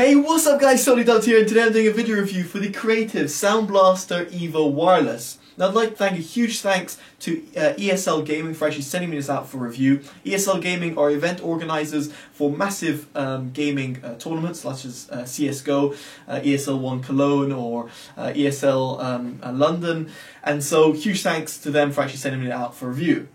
Hey, what's up guys, SonnyDubs here, and today I'm doing a video review for the Creative Sound Blaster Evo Wireless. Now I'd like to thank a huge thanks to ESL Gaming for actually sending me this out for review. ESL Gaming are event organisers for massive gaming tournaments such as CSGO, ESL One Cologne or ESL London, and so huge thanks to them for actually sending me it out for review.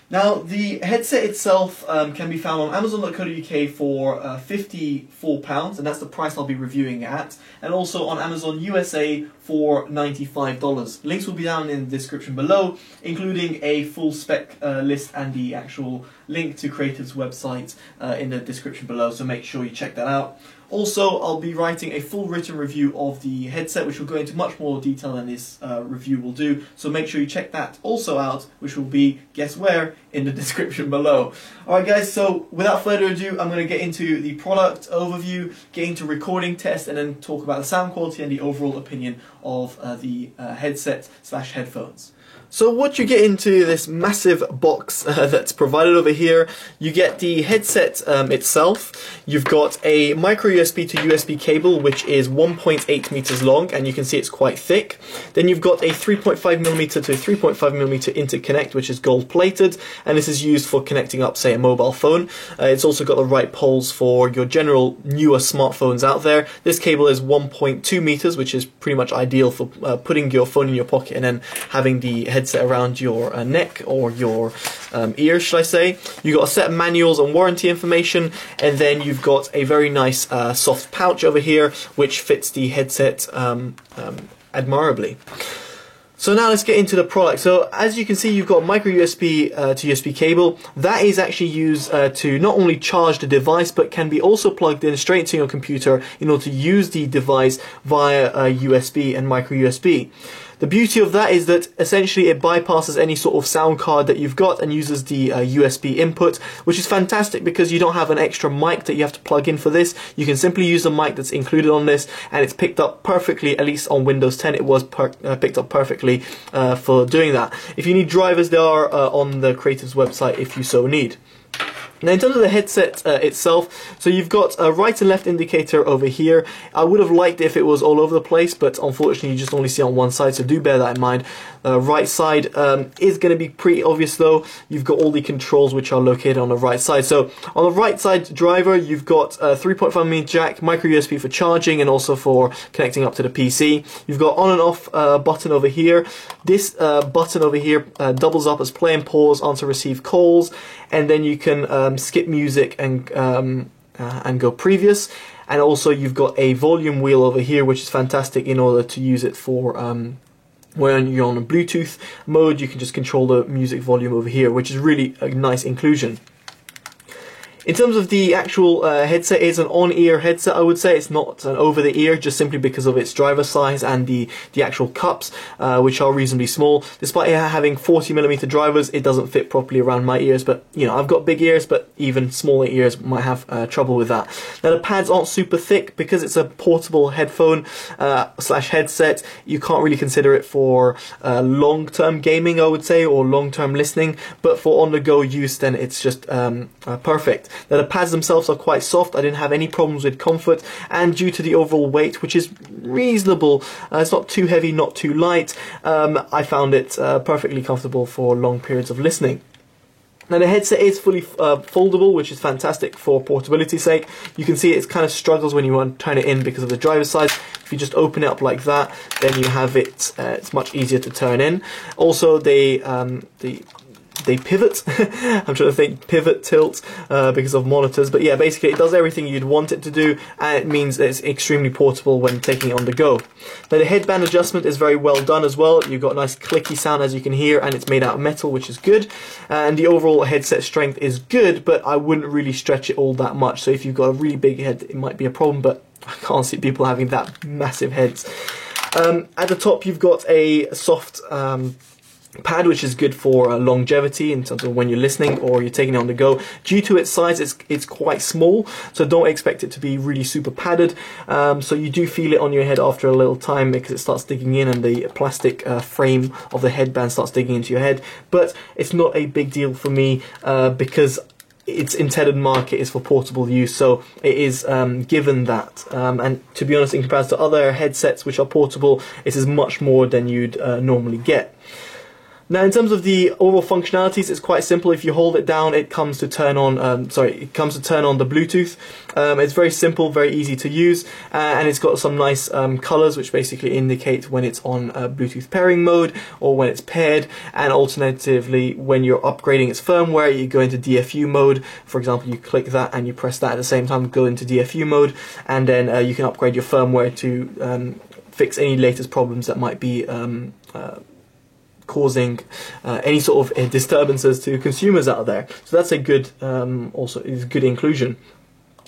Now, the headset itself can be found on Amazon.co.uk for £54, and that's the price I'll be reviewing at, and also on Amazon USA for $95. Links will be down in the description below, including a full spec list and the actual link to Creative's website in the description below, so make sure you check that out. Also, I'll be writing a full written review of the headset, which will go into much more detail than this review will do, so make sure you check that also out, which will be, guess where, in the description below. Alright guys, so without further ado, I'm going to get into the product overview, get into recording test, and then talk about the sound quality and the overall opinion of the headset slash headphones. So what you get into this massive box that's provided over here, you get the headset itself. You've got a micro USB to USB cable which is 1.8 meters long, and you can see it's quite thick. Then you've got a 3.5mm to 3.5mm interconnect which is gold plated, and this is used for connecting up, say, a mobile phone. It's also got the right poles for your general newer smartphones out there. This cable is 1.2 meters, which is pretty much ideal for putting your phone in your pocket and then having the headset around your neck or your ear, should I say. You've got a set of manuals and warranty information, and then you've got a very nice soft pouch over here which fits the headset admirably. So now let's get into the product. So as you can see, you've got a micro USB to USB cable. That is actually used to not only charge the device, but can be also plugged in straight to your computer in order to use the device via USB and micro USB. The beauty of that is that essentially it bypasses any sort of sound card that you've got and uses the USB input, which is fantastic because you don't have an extra mic that you have to plug in for this. You can simply use the mic that's included on this, and it's picked up perfectly. At least on Windows 10 it was picked up perfectly for doing that. If you need drivers, they are on the Creative's website if you so need. Now in terms of the headset itself, so you've got a right and left indicator over here. I would have liked it if it was all over the place, but unfortunately you just only see on one side, so do bear that in mind. Right side is going to be pretty obvious though. You've got all the controls which are located on the right side. So on the right side driver, you've got a 3.5mm jack, micro USB for charging and also for connecting up to the PC. You've got on and off button over here. This button over here doubles up as play and pause, answer receive calls, and then you can skip music and go previous. And also you've got a volume wheel over here which is fantastic in order to use it for when you're on a Bluetooth mode. You can just control the music volume over here, which is really a nice inclusion. In terms of the actual headset, it's an on-ear headset, I would say. It's not an over-the-ear, just simply because of its driver size and the actual cups, which are reasonably small. Despite it having 40mm drivers, it doesn't fit properly around my ears, but you know, I've got big ears, but even smaller ears might have trouble with that. Now the pads aren't super thick because it's a portable headphone slash headset. You can't really consider it for long-term gaming, I would say, or long-term listening, but for on-the-go use, then it's just perfect. Now the pads themselves are quite soft. I didn't have any problems with comfort, and due to the overall weight, which is reasonable, it's not too heavy, not too light, I found it perfectly comfortable for long periods of listening. Now the headset is fully foldable, which is fantastic for portability's sake. You can see it kind of struggles when you want to turn it in because of the driver size. If you just open it up like that, then you have it, it's much easier to turn in. Also they pivot. I'm trying to think, pivot, tilt, because of monitors, but yeah, basically it does everything you'd want it to do, and it means that it's extremely portable when taking it on the go. Now the headband adjustment is very well done as well. You've got a nice clicky sound, as you can hear, and it's made out of metal, which is good, and the overall headset strength is good, but I wouldn't really stretch it all that much. So if you've got a really big head, it might be a problem, but I can't see people having that massive heads. At the top you've got a soft pad, which is good for longevity in terms of when you're listening or you're taking it on the go. Due to its size, it's quite small, so don't expect it to be really super padded. So you do feel it on your head after a little time because it starts digging in, and the plastic frame of the headband starts digging into your head. But it's not a big deal for me because its intended market is for portable use, so it is given that. And to be honest, in comparison to other headsets which are portable, it is much more than you'd normally get. Now, in terms of the overall functionalities, it's quite simple. If you hold it down, it comes to turn on. It comes to turn on the Bluetooth. It's very simple, very easy to use, and it's got some nice colors which basically indicate when it's on Bluetooth pairing mode or when it's paired. And alternatively, when you're upgrading its firmware, you go into DFU mode. For example, you click that and you press that at the same time, go into DFU mode, and then you can upgrade your firmware to fix any latest problems that might be causing any sort of disturbances to consumers out there. So that's a good, also is good inclusion.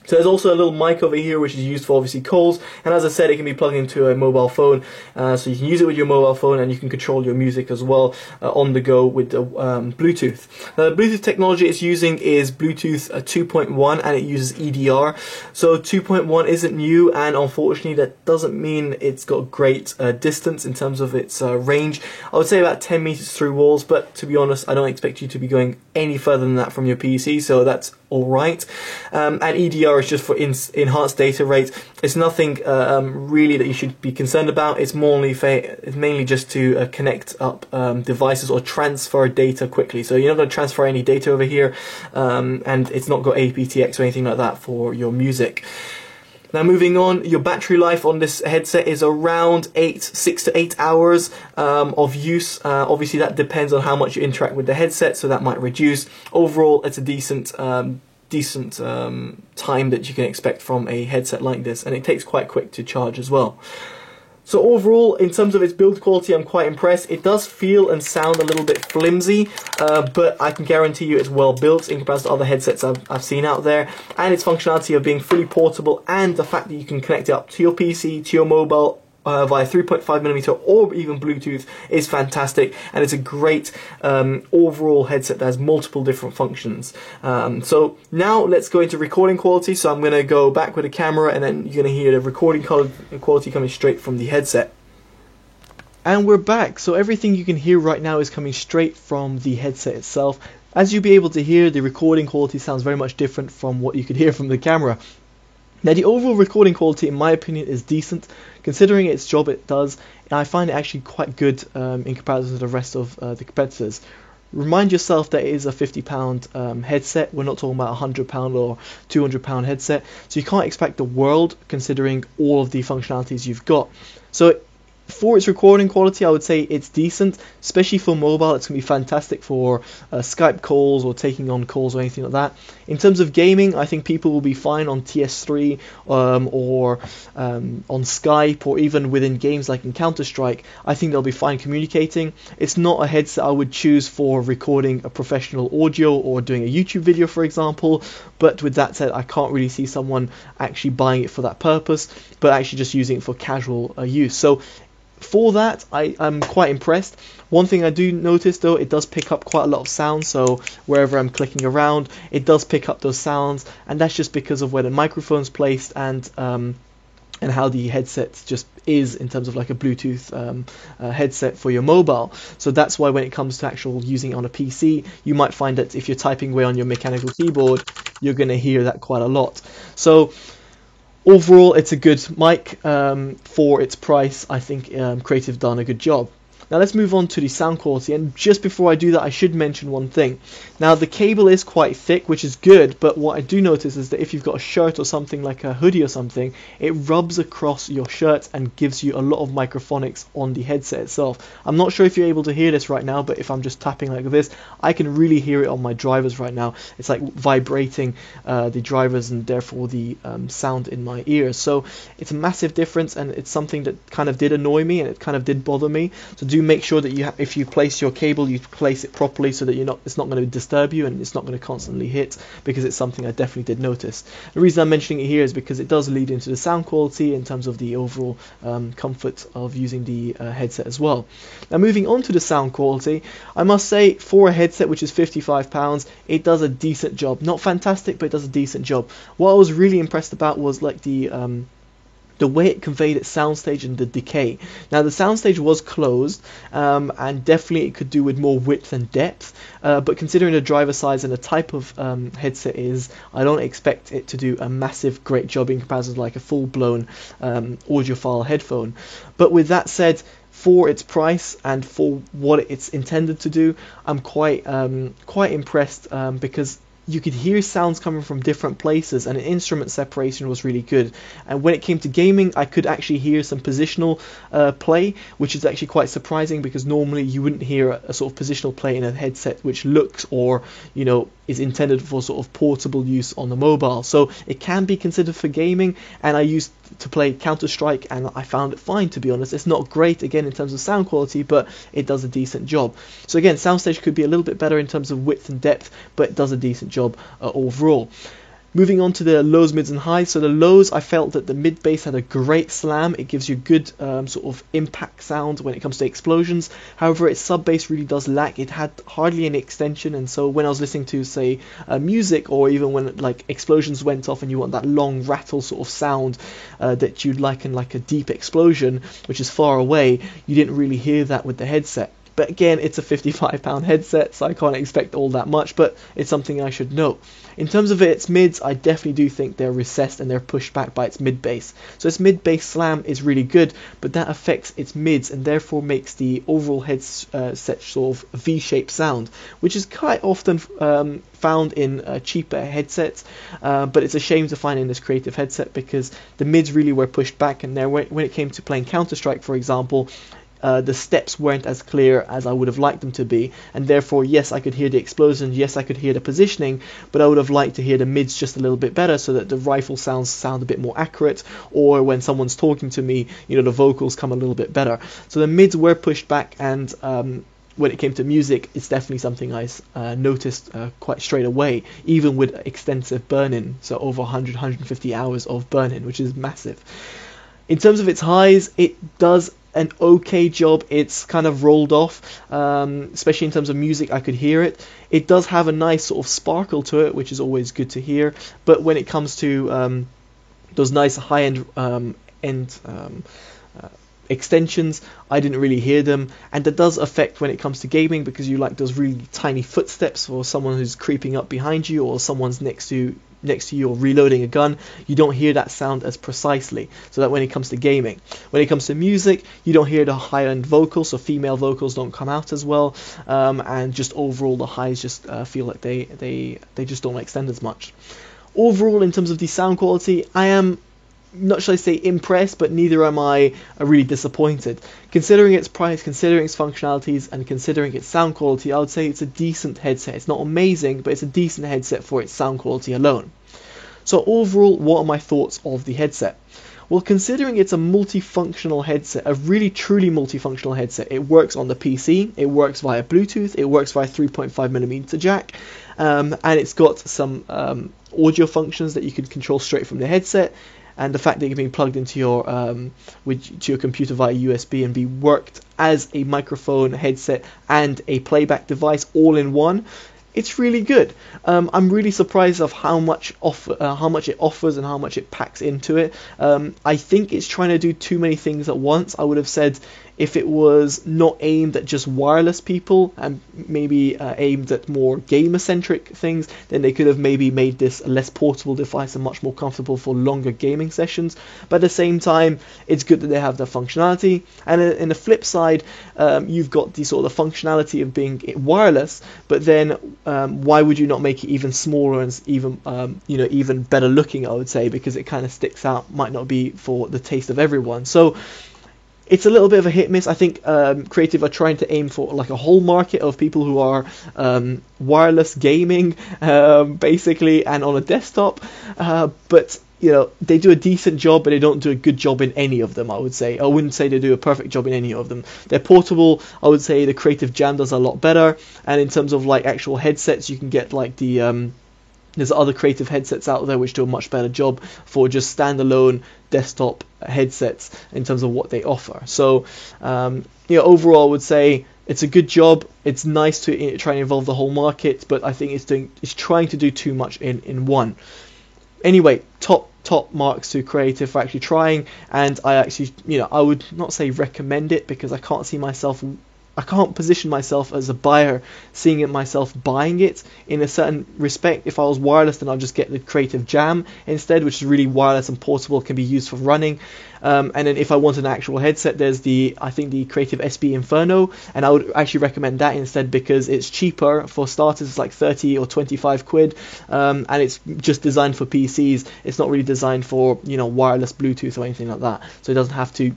So there's also a little mic over here which is used for obviously calls, and as I said, it can be plugged into a mobile phone, so you can use it with your mobile phone, and you can control your music as well on the go with the Bluetooth. Now, the Bluetooth technology it's using is Bluetooth 2.1, and it uses EDR. So 2.1 isn't new, and unfortunately that doesn't mean it's got great distance in terms of its range. I would say about 10 meters through walls, but to be honest, I don't expect you to be going any further than that from your PC, so that's alright. And EDR is just for enhanced data rate. It's nothing really that you should be concerned about. It's mainly just to connect up devices or transfer data quickly. So you're not going to transfer any data over here, and it's not got aptX or anything like that for your music. Now, moving on, your battery life on this headset is around 6 to 8 hours of use. Obviously, that depends on how much you interact with the headset, so that might reduce. Overall, it's a decent time that you can expect from a headset like this, and it takes quite quick to charge as well. So overall, in terms of its build quality, I'm quite impressed. It does feel and sound a little bit flimsy, but I can guarantee you it's well built in comparison to other headsets I've seen out there. And its functionality of being fully portable, and the fact that you can connect it up to your PC, to your mobile, via 3.5mm or even Bluetooth is fantastic, and it's a great overall headset that has multiple different functions. So now let's go into recording quality. So I'm going to go back with the camera, and then you're going to hear the recording quality coming straight from the headset. And we're back. So everything you can hear right now is coming straight from the headset itself. As you'll be able to hear, the recording quality sounds very much different from what you could hear from the camera. Now, the overall recording quality, in my opinion, is decent. Considering its job it does, I find it actually quite good in comparison to the rest of the competitors. Remind yourself that it is a £50 headset. We're not talking about a £100 or £200 headset. So you can't expect the world considering all of the functionalities you've got. So for its recording quality, I would say it's decent, especially for mobile. It's going to be fantastic for Skype calls or taking on calls or anything like that. In terms of gaming, I think people will be fine on TS3 or on Skype, or even within games like in Counter-Strike. I think they'll be fine communicating. It's not a headset I would choose for recording a professional audio or doing a YouTube video, for example. But with that said, I can't really see someone actually buying it for that purpose, but actually just using it for casual use. So for that, I'm quite impressed. One thing I do notice though, it does pick up quite a lot of sound, so wherever I'm clicking around, it does pick up those sounds, and that's just because of where the microphone's placed and how the headset just is in terms of like a Bluetooth headset for your mobile. So that's why when it comes to actual using it on a PC, you might find that if you're typing away on your mechanical keyboard, you're going to hear that quite a lot. So overall, it's a good mic for its price. I think Creative done a good job. Now let's move on to the sound quality, and just before I do that, I should mention one thing. Now the cable is quite thick, which is good, but what I do notice is that if you've got a shirt or something like a hoodie or something, it rubs across your shirt and gives you a lot of microphonics on the headset itself. I'm not sure if you're able to hear this right now, but if I'm just tapping like this, I can really hear it on my drivers right now. It's like vibrating the drivers and therefore the sound in my ears. So it's a massive difference, and it's something that kind of did annoy me, and it kind of did bother me. So do make sure that if you place your cable, you place it properly so that it's not going to disturb you and it's not going to constantly hit, because it's something I definitely did notice. The reason I'm mentioning it here is because it does lead into the sound quality in terms of the overall comfort of using the headset as well. Now moving on to the sound quality, I must say for a headset which is £55, it does a decent job. Not fantastic, but it does a decent job. What I was really impressed about was like the the way it conveyed its soundstage and the decay. Now the soundstage was closed, and definitely it could do with more width and depth, but considering the driver size and the type of headset is, I don't expect it to do a massive great job in comparison to like a full-blown audiophile headphone. But with that said, for its price and for what it's intended to do, I'm quite impressed, because you could hear sounds coming from different places, and instrument separation was really good. And when it came to gaming, I could actually hear some positional play, which is actually quite surprising, because normally you wouldn't hear a sort of positional play in a headset which looks, or is intended for sort of portable use on the mobile. So it can be considered for gaming, and I used to play Counter-Strike and I found it fine, to be honest. It's not great again in terms of sound quality, but it does a decent job. So again, soundstage could be a little bit better in terms of width and depth, but it does a decent job overall. Moving on to the lows, mids and highs. So the lows, I felt that the mid bass had a great slam. It gives you good sort of impact sound when it comes to explosions. However, its sub bass really does lack. It had hardly any extension, and so when I was listening to, say, music, or even when like explosions went off and you want that long rattle sort of sound that you'd like in like a deep explosion, which is far away, you didn't really hear that with the headset. But again, it's a £55 headset, so I can't expect all that much, but it's something I should know. In terms of its mids, I definitely do think they're recessed and they're pushed back by its mid bass. So its mid bass slam is really good, but that affects its mids and therefore makes the overall headset sort of V-shaped sound, which is quite often found in cheaper headsets, but it's a shame to find in this creative headset, because the mids really were pushed back, and there when it came to playing Counter-Strike, for example, the steps weren't as clear as I would have liked them to be, and therefore, yes, I could hear the explosions, yes, I could hear the positioning, but I would have liked to hear the mids just a little bit better, so that the rifle sound a bit more accurate, or when someone's talking to me, the vocals come a little bit better. So the mids were pushed back, and when it came to music, it's definitely something I noticed quite straight away, even with extensive burn-in, so over 150 hours of burn-in, which is massive. In terms of its highs, it does an okay job. It's kind of rolled off, especially in terms of music. I could hear it. It does have a nice sort of sparkle to it, which is always good to hear. But when it comes to those nice high-end extensions, I didn't really hear them, and that does affect when it comes to gaming, because you like those really tiny footsteps, or someone who's creeping up behind you, or someone's next to you or reloading a gun. You don't hear that sound as precisely, so that when it comes to gaming. When it comes to music, you don't hear the high-end vocals, so female vocals don't come out as well, and just overall the highs just feel like they just don't extend as much. Overall, in terms of the sound quality, I am, not shall I say impressed, but neither am I really disappointed. Considering its price, considering its functionalities, and considering its sound quality, I would say it's a decent headset. It's not amazing, but it's a decent headset for its sound quality alone. So overall, what are my thoughts of the headset? Well, considering it's a multifunctional headset, a really truly multifunctional headset, it works on the PC, it works via Bluetooth, it works via 3.5mm jack, and it's got some audio functions that you can control straight from the headset. And the fact that you're being plugged into your to your computer via USB and be worked as a microphone, headset, and a playback device all in one, it's really good. I'm really surprised of how much it offers and how much it packs into it. I think it's trying to do too many things at once. I would have said if it was not aimed at just wireless people and maybe aimed at more gamer-centric things, then they could have maybe made this a less portable device and much more comfortable for longer gaming sessions. But at the same time, it's good that they have the functionality. And in the flip side, you've got the sort of the functionality of being wireless, but then why would you not make it even smaller and even even better looking, I would say, because it kind of sticks out, might not be for the taste of everyone. So it's a little bit of a hit miss. I think Creative are trying to aim for like a whole market of people who are wireless gaming, basically, and on a desktop. But they do a decent job, but they don't do a good job in any of them, I would say. I wouldn't say they do a perfect job in any of them. They're portable. I would say the Creative Jam does a lot better. And in terms of like actual headsets, you can get like the there's other Creative headsets out there which do a much better job for just standalone desktop headsets in terms of what they offer. So, overall, I would say it's a good job. It's nice to try and involve the whole market, but I think it's trying to do too much in one. Anyway, top top marks to Creative for actually trying, and I actually, I would not say recommend it, because I can't position myself as a buyer seeing it myself buying it in a certain respect. If I was wireless, then I'll just get the Creative Jam instead, which is really wireless and portable, can be used for running. And then if I want an actual headset, there's I think the Creative SB Inferno, and I would actually recommend that instead, because it's cheaper. For starters, it's like 30 or 25 quid, and it's just designed for PCs. It's not really designed for wireless Bluetooth or anything like that, so it doesn't have to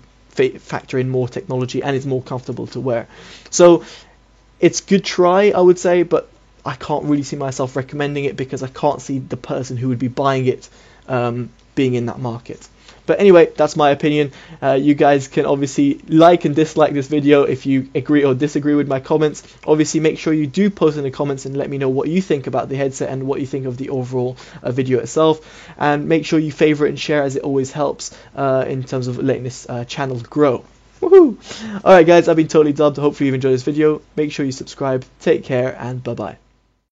factor in more technology, and it's more comfortable to wear. So it's good try, I would say, but I can't really see myself recommending it, because I can't see the person who would be buying it being in that market. But anyway, that's my opinion. You guys can obviously like and dislike this video if you agree or disagree with my comments. Obviously, make sure you do post in the comments and let me know what you think about the headset and what you think of the overall video itself. And make sure you favorite and share, as it always helps in terms of letting this channel grow. Woohoo! Alright guys, I've been Totally Dubbed. Hopefully you've enjoyed this video. Make sure you subscribe. Take care, and bye bye.